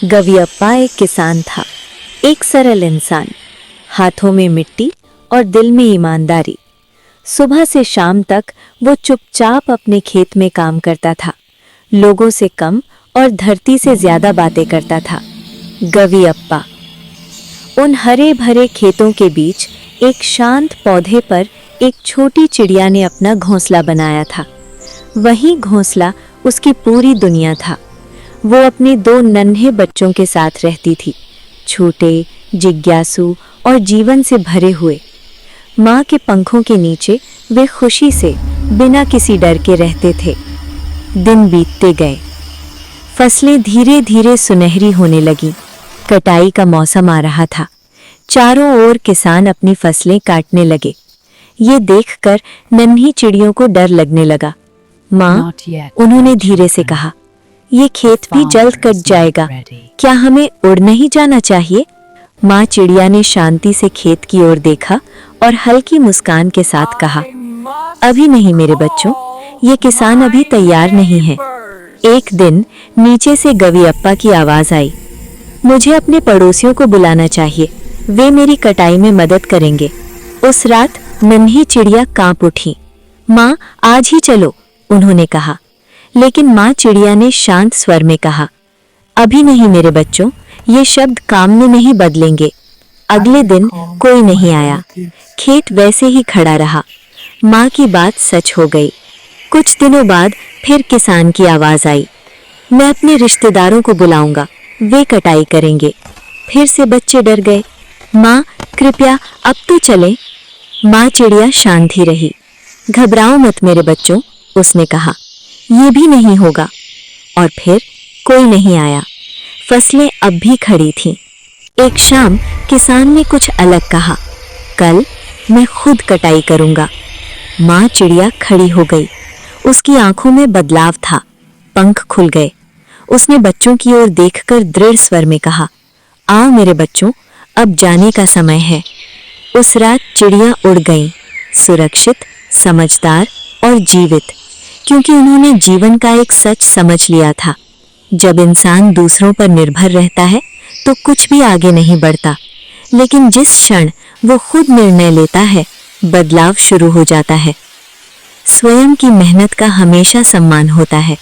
गवियप्पा एक किसान था, एक सरल इंसान, हाथों में मिट्टी और दिल में ईमानदारी। सुबह से शाम तक वो चुपचाप अपने खेत में काम करता था, लोगों से कम और धरती से ज्यादा बातें करता था। गवियप्पा। उन हरे भरे खेतों के बीच एक शांत पौधे पर एक छोटी चिड़िया ने अपना घोंसला बनाया था। वही घोंसला उसकी पूरी दुनिया था। वो अपने 2 नन्हे बच्चों के साथ रहती थी, छोटे, जिज्ञासु और जीवन से भरे हुए। माँ के पंखों के नीचे वे खुशी से बिना किसी डर के रहते थे। दिन बीतते गए, फसलें धीरे धीरे सुनहरी होने लगीं। कटाई का मौसम आ रहा था। चारों ओर किसान अपनी फसलें काटने लगे। ये देखकर नन्ही चिड़ियों को डर लगने लगा। माँ, उन्होंने धीरे से कहा, ये खेत भी जल्द कट जाएगा, क्या हमें उड़ नहीं जाना चाहिए? माँ चिड़िया ने शांति से खेत की ओर देखा और हल्की मुस्कान के साथ कहा, अभी नहीं मेरे बच्चों, ये किसान अभी तैयार नहीं है। एक दिन नीचे से गवियप्पा की आवाज आई, मुझे अपने पड़ोसियों को बुलाना चाहिए, वे मेरी कटाई में मदद करेंगे। उस रात नन्ही चिड़िया कांप उठी। माँ, आज ही चलो, उन्होंने कहा। लेकिन माँ चिड़िया ने शांत स्वर में कहा, अभी नहीं मेरे बच्चों, ये शब्द काम में नहीं बदलेंगे। अगले दिन कोई नहीं आया। खेत वैसे ही खड़ा रहा। माँ की बात सच हो गई। कुछ दिनों बाद फिर किसान की आवाज आई, मैं अपने रिश्तेदारों को बुलाऊंगा, वे कटाई करेंगे। फिर से बच्चे डर गए। माँ, कृपया अब तो चलें। माँ चिड़िया शांत ही रही। घबराओ मत मेरे बच्चों, उसने कहा, ये भी नहीं होगा। और फिर कोई नहीं आया। फसलें अब भी खड़ी थीं। एक शाम किसान ने कुछ अलग कहा, कल मैं खुद कटाई करूंगा। माँ चिड़िया खड़ी हो गई। उसकी आंखों में बदलाव था, पंख खुल गए। उसने बच्चों की ओर देखकर दृढ़ स्वर में कहा, आओ मेरे बच्चों, अब जाने का समय है। उस रात चिड़िया उड़ गईं, सुरक्षित, समझदार और जीवित, क्योंकि उन्होंने जीवन का एक सच समझ लिया था। जब इंसान दूसरों पर निर्भर रहता है तो कुछ भी आगे नहीं बढ़ता, लेकिन जिस क्षण वो खुद निर्णय लेता है, बदलाव शुरू हो जाता है। स्वयं की मेहनत का हमेशा सम्मान होता है।